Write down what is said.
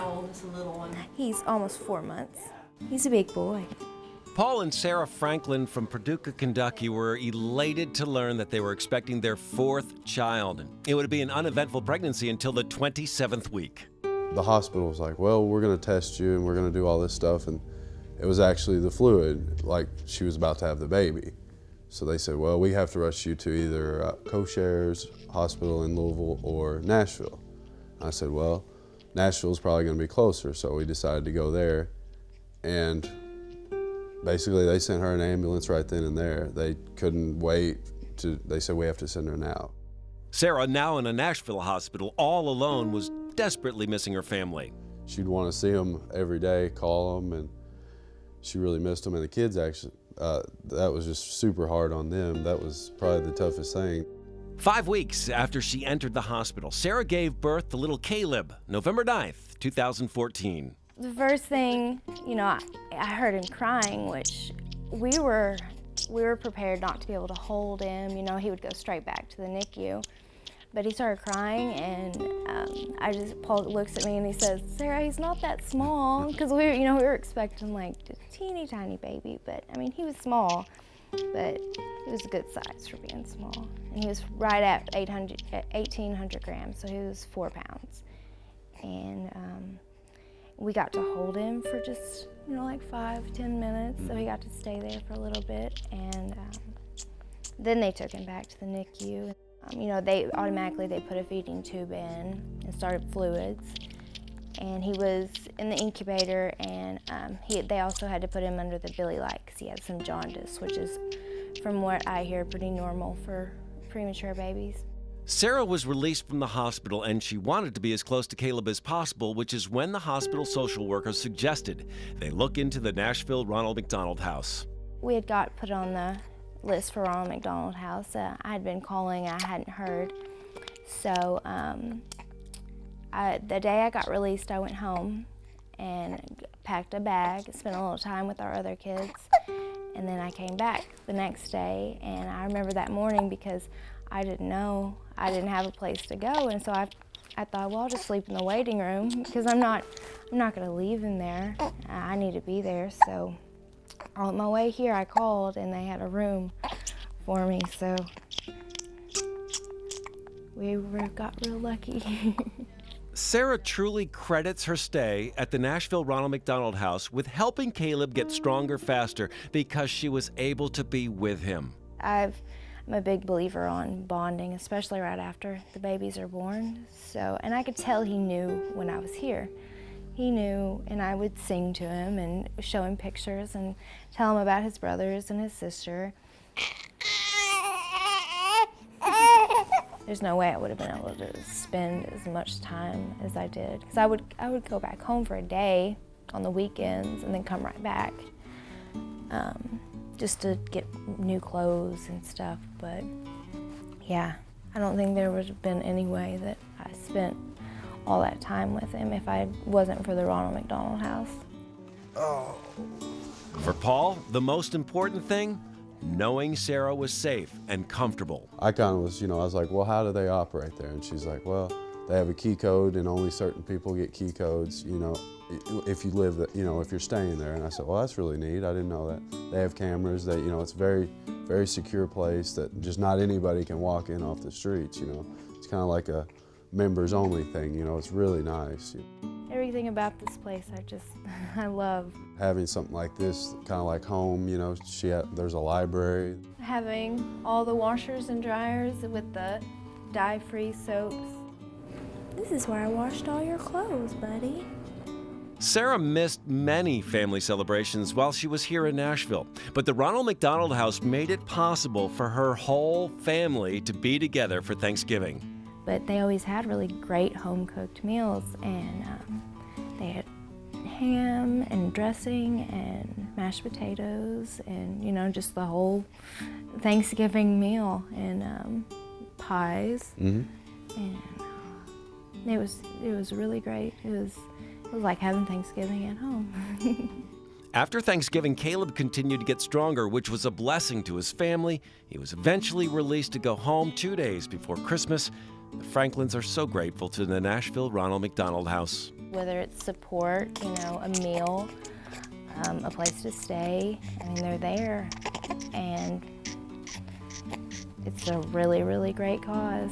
How old is the little one? He's almost 4 months. He's a big boy. Paul and Sarah Franklin from Paducah, Kentucky were elated to learn that they were expecting their 4th child. It would be an uneventful pregnancy until the 27th week. The hospital was like, well, we're going to test you and we're going to do all this stuff. And it was actually the fluid, like she was about to have the baby. So they said, well, we have to rush you to either Co-Shares Hospital in Louisville or Nashville. I said, well, Nashville's probably going to be closer. So we decided to go there. And basically they sent her an ambulance right then and there. They couldn't wait they said, we have to send her now. Sarah, now in a Nashville hospital, all alone, was desperately missing her family. She'd want to see them every day, call them, and she really missed them. And the kids actually, that was just super hard on them. That was probably the toughest thing. 5 weeks after she entered the hospital, Sarah gave birth to little Kaleb, November 9th, 2014. The first thing, I heard him crying, which we were prepared not to be able to hold him. He would go straight back to the NICU. But he started crying, and Paul looks at me and he says, Sarah, he's not that small. Because we were expecting like a teeny tiny baby, but I mean, he was small, but he was a good size for being small. And he was right at 1,800 grams, so he was 4 pounds. And we got to hold him for just, like 5-10 minutes. So he got to stay there for a little bit, and then they took him back to the NICU. They automatically put a feeding tube in and started fluids, and he was in the incubator, and they also had to put him under the Billy light because he had some jaundice, which is, from what I hear, pretty normal for premature babies. Sarah was released from the hospital, and she wanted to be as close to Kaleb as possible, which is when the hospital social worker suggested they look into the Nashville Ronald McDonald house. We had got put on the list for Ronald McDonald house. I had been calling, I hadn't heard. So the day I got released, I went home and packed a bag, spent a little time with our other kids, and then I came back the next day. And I remember that morning because I didn't have a place to go, and so I thought, well, I'll just sleep in the waiting room because I'm not going to leave him there. I need to be there. So on my way here, I called, and they had a room for me, so we got real lucky. Sarah truly credits her stay at the Nashville Ronald McDonald house with helping Kaleb get stronger faster because she was able to be with him. I'm a big believer on bonding, especially right after the babies are born. And I could tell he knew when I was here. He knew, and I would sing to him and show him pictures and tell him about his brothers and his sister. There's no way I would have been able to spend as much time as I did, because I would go back home for a day on the weekends and then come right back, just to get new clothes and stuff. But yeah, I don't think there would have been any way that I spent all that time with him if I wasn't for the Ronald McDonald house. Oh. For Paul, the most important thing, knowing Sarah was safe and comfortable. I kind of was, I was like, well, how do they operate there? And she's like, well, they have a key code and only certain people get key codes, if you live, if you're staying there. And I said, well, that's really neat. I didn't know that. They have cameras. It's a very, very secure place that just not anybody can walk in off the streets, It's kind of like a members only thing, it's really nice. Everything about this place I love. Having something like this, kind of like home, there's a library. Having all the washers and dryers with the dye-free soaps. This is where I washed all your clothes, buddy. Sarah missed many family celebrations while she was here in Nashville, but the Ronald McDonald House made it possible for her whole family to be together for Thanksgiving. But they always had really great home-cooked meals, and they had ham and dressing and mashed potatoes and, just the whole Thanksgiving meal, and pies. Mm-hmm. And it was really great. It was like having Thanksgiving at home. After Thanksgiving, Kaleb continued to get stronger, which was a blessing to his family. He was eventually released to go home 2 days before Christmas. The Franklins are so grateful to the Nashville Ronald McDonald House. whether it's support, you know, a meal, a place to stay. I mean, they're there, and it's a really, really great cause.